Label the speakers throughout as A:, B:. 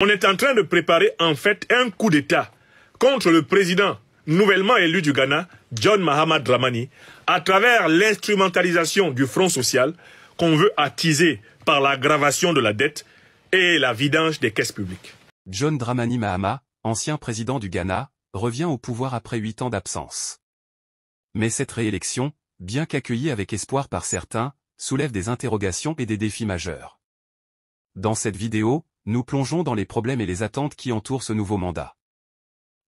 A: On est en train de préparer en fait un coup d'État contre le président nouvellement élu du Ghana, John Mahamad Dramani, à travers l'instrumentalisation du Front social qu'on veut attiser par l'aggravation de la dette et la vidange des caisses publiques.
B: John Dramani Mahama, ancien président du Ghana, revient au pouvoir après 8 ans d'absence. Mais cette réélection, bien qu'accueillie avec espoir par certains, soulève des interrogations et des défis majeurs. Dans cette vidéo, nous plongeons dans les problèmes et les attentes qui entourent ce nouveau mandat.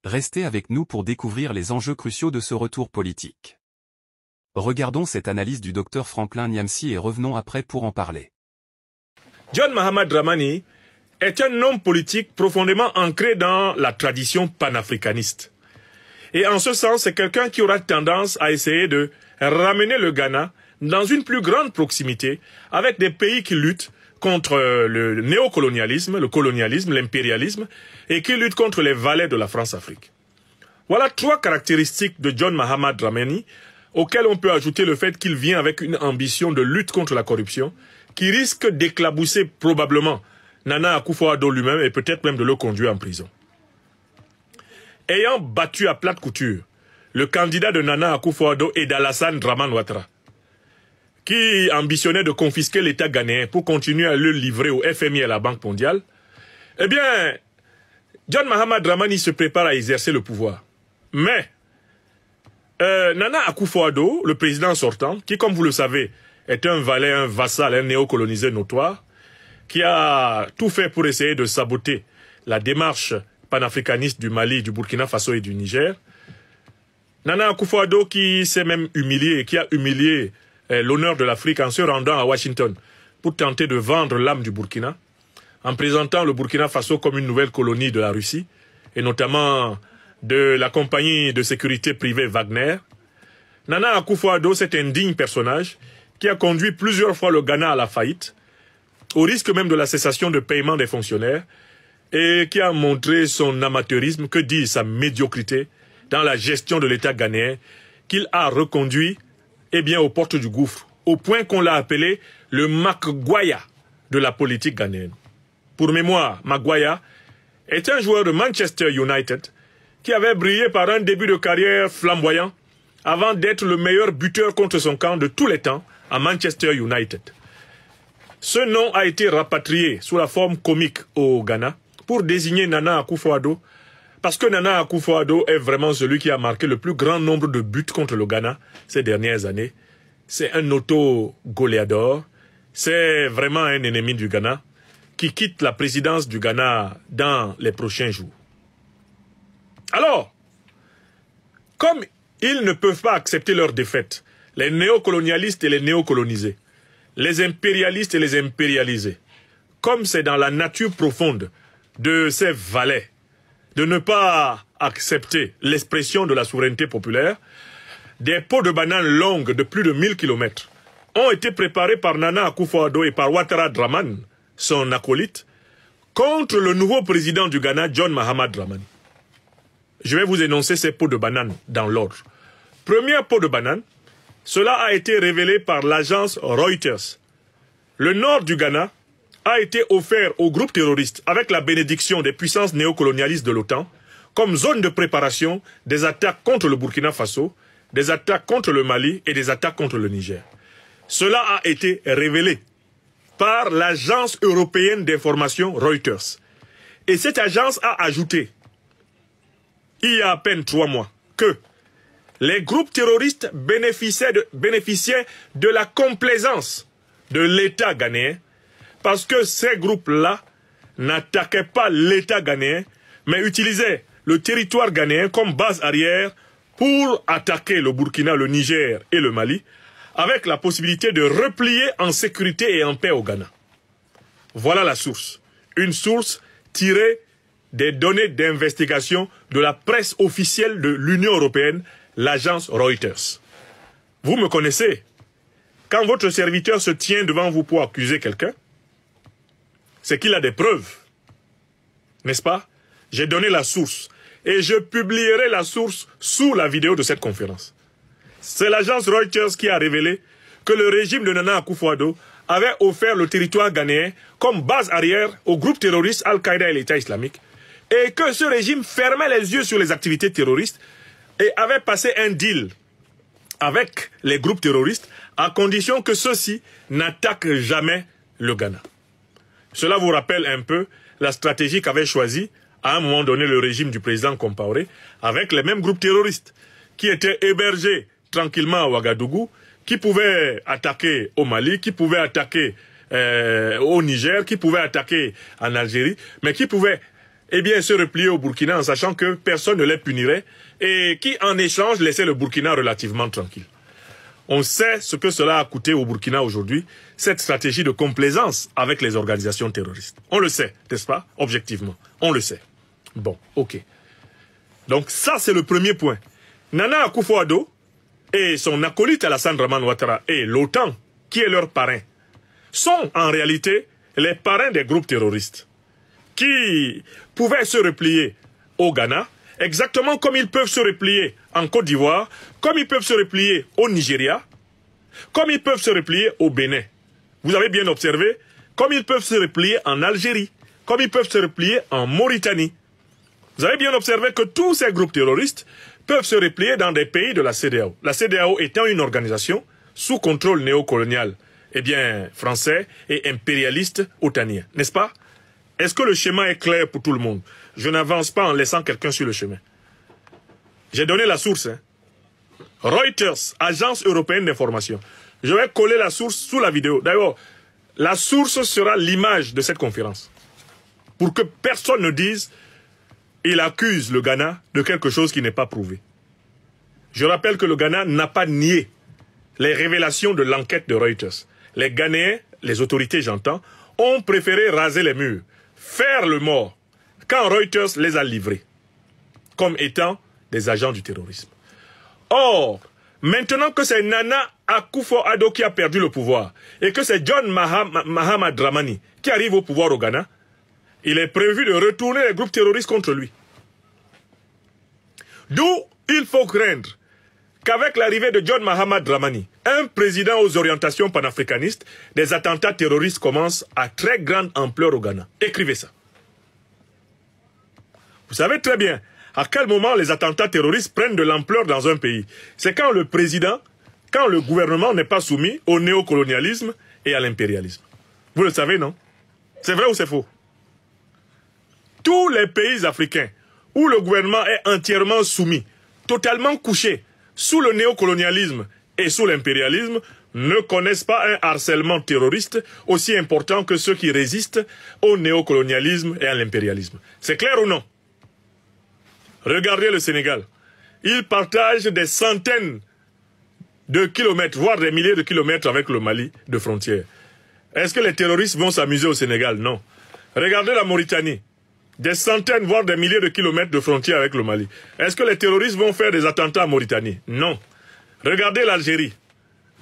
B: Restez avec nous pour découvrir les enjeux cruciaux de ce retour politique. Regardons cette analyse du Dr Franklin Nyamsi et revenons après pour en parler.
A: John Mahamad Dramani est un homme politique profondément ancré dans la tradition panafricaniste. Et en ce sens, c'est quelqu'un qui aura tendance à essayer de ramener le Ghana dans une plus grande proximité avec des pays qui luttent contre le néocolonialisme, le colonialisme, l'impérialisme, et qui luttent contre les valets de la France-Afrique. Voilà 3 caractéristiques de John Mahamad Dramani, auxquelles on peut ajouter le fait qu'il vient avec une ambition de lutte contre la corruption, qui risque d'éclabousser probablement Nana Akufo-Addo lui-même et peut-être même de le conduire en prison. Ayant battu à plate couture le candidat de Nana Akufo-Addo et d'Alassane Dramane Ouattara, qui ambitionnait de confisquer l'État ghanéen pour continuer à le livrer au FMI et à la Banque mondiale, eh bien, John Mahamad Dramani se prépare à exercer le pouvoir. Mais, Nana Akufo-Addo, le président sortant, qui, comme vous le savez, est un valet, un vassal, un néocolonisé notoire, qui a tout fait pour essayer de saboter la démarche panafricaniste du Mali, du Burkina Faso et du Niger. Nana Akufo-Addo qui s'est même humilié, qui a humilié l'honneur de l'Afrique en se rendant à Washington pour tenter de vendre l'âme du Burkina, en présentant le Burkina Faso comme une nouvelle colonie de la Russie, et notamment de la compagnie de sécurité privée Wagner. Nana Akufo-Addo, cet indigne personnage qui a conduit plusieurs fois le Ghana à la faillite, au risque même de la cessation de paiement des fonctionnaires, et qui a montré son amateurisme, que dit sa médiocrité, dans la gestion de l'État ghanéen, qu'il a reconduit aux portes du gouffre, au point qu'on l'a appelé le Maguire de la politique ghanéenne. Pour mémoire, Maguire est un joueur de Manchester United qui avait brillé par un début de carrière flamboyant avant d'être le meilleur buteur contre son camp de tous les temps à Manchester United. Ce nom a été rapatrié sous la forme comique au Ghana pour désigner Nana Akufo-Addo, parce que Nana Akufo-Addo est vraiment celui qui a marqué le plus grand nombre de buts contre le Ghana ces dernières années. C'est un auto-goléador, c'est vraiment un ennemi du Ghana qui quitte la présidence du Ghana dans les prochains jours. Alors, comme ils ne peuvent pas accepter leur défaite, les néocolonialistes et les néocolonisés, les impérialistes et les impérialisés, comme c'est dans la nature profonde de ces valets, de ne pas accepter l'expression de la souveraineté populaire, des pots de bananes longues de plus de 1000 km ont été préparés par Nana Akufo-Addo et par Ouattara Dramane, son acolyte, contre le nouveau président du Ghana, John Mahamad Dramani. Je vais vous énoncer ces pots de bananes dans l'ordre. Premier pot de banane, cela a été révélé par l'agence Reuters. Le nord du Ghana a été offert aux groupes terroristes avec la bénédiction des puissances néocolonialistes de l'OTAN comme zone de préparation des attaques contre le Burkina Faso, des attaques contre le Mali et des attaques contre le Niger. Cela a été révélé par l'agence européenne d'information Reuters. Et cette agence a ajouté, il y a à peine 3 mois, que les groupes terroristes bénéficiaient de la complaisance de l'État ghanéen, parce que ces groupes-là n'attaquaient pas l'État ghanéen, mais utilisaient le territoire ghanéen comme base arrière pour attaquer le Burkina, le Niger et le Mali, avec la possibilité de replier en sécurité et en paix au Ghana. Voilà la source. Une source tirée des données d'investigation de la presse officielle de l'Union européenne, l'agence Reuters. Vous me connaissez. Quand votre serviteur se tient devant vous pour accuser quelqu'un, c'est qu'il a des preuves. N'est-ce pas? J'ai donné la source. Et je publierai la source sous la vidéo de cette conférence. C'est l'agence Reuters qui a révélé que le régime de Nana Akufo-Addo avait offert le territoire ghanéen comme base arrière au groupe terroriste Al-Qaïda et l'État islamique, et que ce régime fermait les yeux sur les activités terroristes et avait passé un deal avec les groupes terroristes à condition que ceux-ci n'attaquent jamais le Ghana. Cela vous rappelle un peu la stratégie qu'avait choisie à un moment donné le régime du président Compaoré avec les mêmes groupes terroristes qui étaient hébergés tranquillement à Ouagadougou, qui pouvaient attaquer au Mali, qui pouvaient attaquer au Niger, qui pouvaient attaquer en Algérie, mais qui pouvaient se replier au Burkina en sachant que personne ne les punirait et qui en échange laissaient le Burkina relativement tranquille. On sait ce que cela a coûté au Burkina aujourd'hui, cette stratégie de complaisance avec les organisations terroristes. On le sait, n'est-ce pas? Objectivement, on le sait. Bon, ok. Donc ça, c'est le premier point. Nana Akufo-Addo et son acolyte Alassane Dramane Ouattara et l'OTAN, qui est leur parrain, sont en réalité les parrains des groupes terroristes qui pouvaient se replier au Ghana, exactement comme ils peuvent se replier en Côte d'Ivoire, comme ils peuvent se replier au Nigeria, comme ils peuvent se replier au Bénin. Vous avez bien observé, comme ils peuvent se replier en Algérie, comme ils peuvent se replier en Mauritanie. Vous avez bien observé que tous ces groupes terroristes peuvent se replier dans des pays de la CEDEAO. La CEDEAO étant une organisation sous contrôle néocolonial, français et impérialiste otanien, n'est-ce pas? Est-ce que le schéma est clair pour tout le monde? Je n'avance pas en laissant quelqu'un sur le chemin. J'ai donné la source. Reuters, agence européenne d'information. Je vais coller la source sous la vidéo. D'ailleurs, la source sera l'image de cette conférence. Pour que personne ne dise il accuse le Ghana de quelque chose qui n'est pas prouvé. Je rappelle que le Ghana n'a pas nié les révélations de l'enquête de Reuters. Les Ghanéens, les autorités j'entends, ont préféré raser les murs, faire le mort, quand Reuters les a livrés, comme étant des agents du terrorisme. Or, maintenant que c'est Nana Akufo-Addo qui a perdu le pouvoir, et que c'est John Mahama Dramani qui arrive au pouvoir au Ghana, il est prévu de retourner les groupes terroristes contre lui. D'où il faut craindre qu'avec l'arrivée de John Mahama Dramani, un président aux orientations panafricanistes, des attentats terroristes commencent à très grande ampleur au Ghana. Écrivez ça. Vous savez très bien à quel moment les attentats terroristes prennent de l'ampleur dans un pays. C'est quand le président, quand le gouvernement n'est pas soumis au néocolonialisme et à l'impérialisme. Vous le savez, non? C'est vrai ou c'est faux? Tous les pays africains où le gouvernement est entièrement soumis, totalement couché, sous le néocolonialisme et sous l'impérialisme, ne connaissent pas un harcèlement terroriste aussi important que ceux qui résistent au néocolonialisme et à l'impérialisme. C'est clair ou non? Regardez le Sénégal. Il partage des centaines de kilomètres, voire des milliers de kilomètres avec le Mali de frontières. Est-ce que les terroristes vont s'amuser au Sénégal? Non. Regardez la Mauritanie. Des centaines, voire des milliers de kilomètres de frontières avec le Mali. Est-ce que les terroristes vont faire des attentats en Mauritanie? Non. Regardez l'Algérie.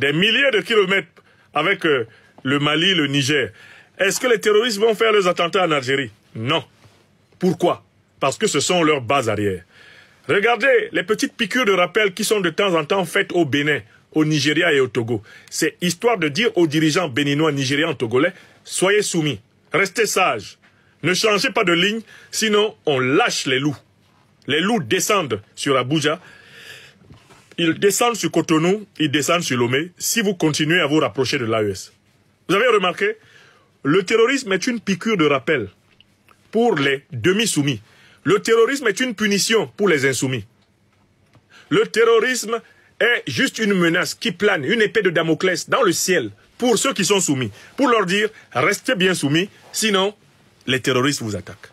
A: Des milliers de kilomètres avec le Mali, le Niger. Est-ce que les terroristes vont faire des attentats en Algérie? Non. Pourquoi? Parce que ce sont leurs bases arrière. Regardez les petites piqûres de rappel qui sont de temps en temps faites au Bénin, au Nigeria et au Togo. C'est histoire de dire aux dirigeants béninois, nigérians, togolais, soyez soumis, restez sages. Ne changez pas de ligne, sinon on lâche les loups. Les loups descendent sur Abuja, ils descendent sur Cotonou, ils descendent sur Lomé, si vous continuez à vous rapprocher de l'AES. Vous avez remarqué? Le terrorisme est une piqûre de rappel pour les demi-soumis. Le terrorisme est une punition pour les insoumis. Le terrorisme est juste une menace qui plane, une épée de Damoclès dans le ciel pour ceux qui sont soumis, pour leur dire « restez bien soumis, sinon les terroristes vous attaquent ».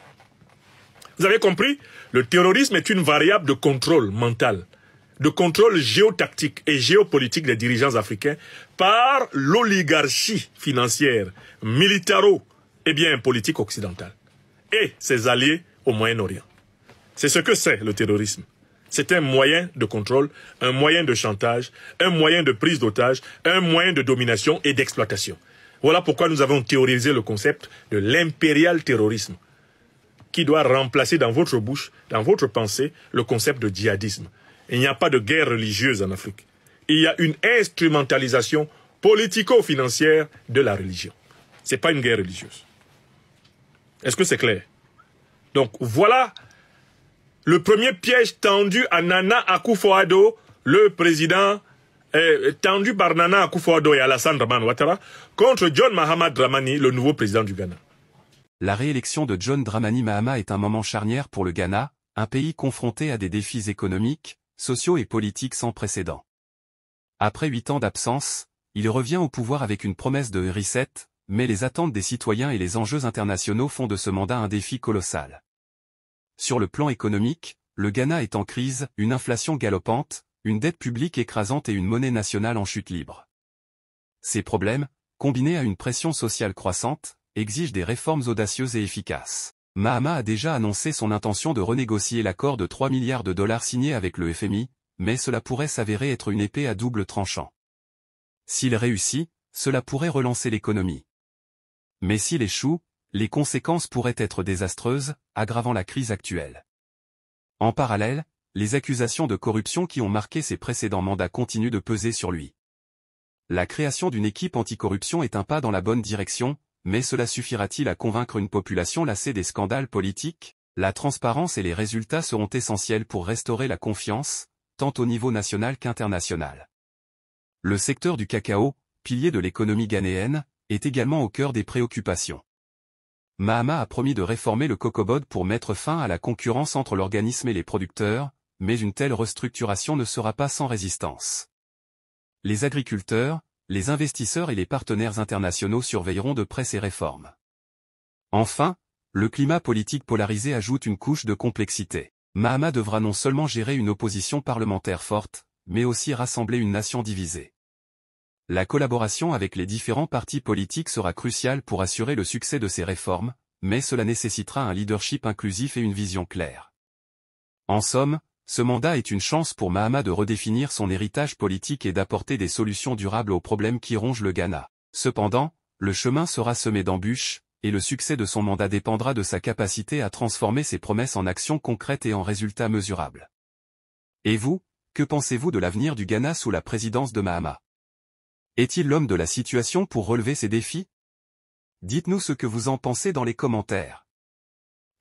A: Vous avez compris? Le terrorisme est une variable de contrôle mental, de contrôle géotactique et géopolitique des dirigeants africains par l'oligarchie financière, militaro et politique occidentale et ses alliés au Moyen-Orient. C'est ce que c'est le terrorisme. C'est un moyen de contrôle, un moyen de chantage, un moyen de prise d'otage, un moyen de domination et d'exploitation. Voilà pourquoi nous avons théorisé le concept de l'impérial terrorisme, qui doit remplacer dans votre bouche, dans votre pensée, le concept de djihadisme. Il n'y a pas de guerre religieuse en Afrique. Il y a une instrumentalisation politico-financière de la religion. Ce n'est pas une guerre religieuse. Est-ce que c'est clair? Donc voilà le premier piège tendu à Nana Akufo-Addo, le président tendu par Nana Akufo-Addo et Alassane Dramane Ouattara, contre John Mahamad Dramani, le nouveau président du Ghana.
B: La réélection de John Dramani Mahama est un moment charnière pour le Ghana, un pays confronté à des défis économiques, sociaux et politiques sans précédent. Après 8 ans d'absence, il revient au pouvoir avec une promesse de reset, mais les attentes des citoyens et les enjeux internationaux font de ce mandat un défi colossal. Sur le plan économique, le Ghana est en crise, une inflation galopante, une dette publique écrasante et une monnaie nationale en chute libre. Ces problèmes, combinés à une pression sociale croissante, exigent des réformes audacieuses et efficaces. Mahama a déjà annoncé son intention de renégocier l'accord de 3 milliards de dollars signé avec le FMI, mais cela pourrait s'avérer être une épée à double tranchant. S'il réussit, cela pourrait relancer l'économie. Mais s'il échoue, les conséquences pourraient être désastreuses, aggravant la crise actuelle. En parallèle, les accusations de corruption qui ont marqué ses précédents mandats continuent de peser sur lui. La création d'une équipe anticorruption est un pas dans la bonne direction, mais cela suffira-t-il à convaincre une population lassée des scandales politiques? La transparence et les résultats seront essentiels pour restaurer la confiance, tant au niveau national qu'international. Le secteur du cacao, pilier de l'économie ghanéenne, est également au cœur des préoccupations. Mahama a promis de réformer le cocobod pour mettre fin à la concurrence entre l'organisme et les producteurs, mais une telle restructuration ne sera pas sans résistance. Les agriculteurs, les investisseurs et les partenaires internationaux surveilleront de près ces réformes. Enfin, le climat politique polarisé ajoute une couche de complexité. Mahama devra non seulement gérer une opposition parlementaire forte, mais aussi rassembler une nation divisée. La collaboration avec les différents partis politiques sera cruciale pour assurer le succès de ces réformes, mais cela nécessitera un leadership inclusif et une vision claire. En somme, ce mandat est une chance pour Mahama de redéfinir son héritage politique et d'apporter des solutions durables aux problèmes qui rongent le Ghana. Cependant, le chemin sera semé d'embûches, et le succès de son mandat dépendra de sa capacité à transformer ses promesses en actions concrètes et en résultats mesurables. Et vous, que pensez-vous de l'avenir du Ghana sous la présidence de Mahama? Est-il l'homme de la situation pour relever ces défis? Dites-nous ce que vous en pensez dans les commentaires.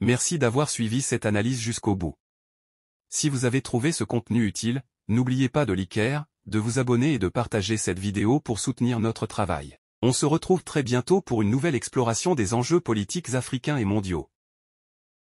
B: Merci d'avoir suivi cette analyse jusqu'au bout. Si vous avez trouvé ce contenu utile, n'oubliez pas de liker, de vous abonner et de partager cette vidéo pour soutenir notre travail. On se retrouve très bientôt pour une nouvelle exploration des enjeux politiques africains et mondiaux.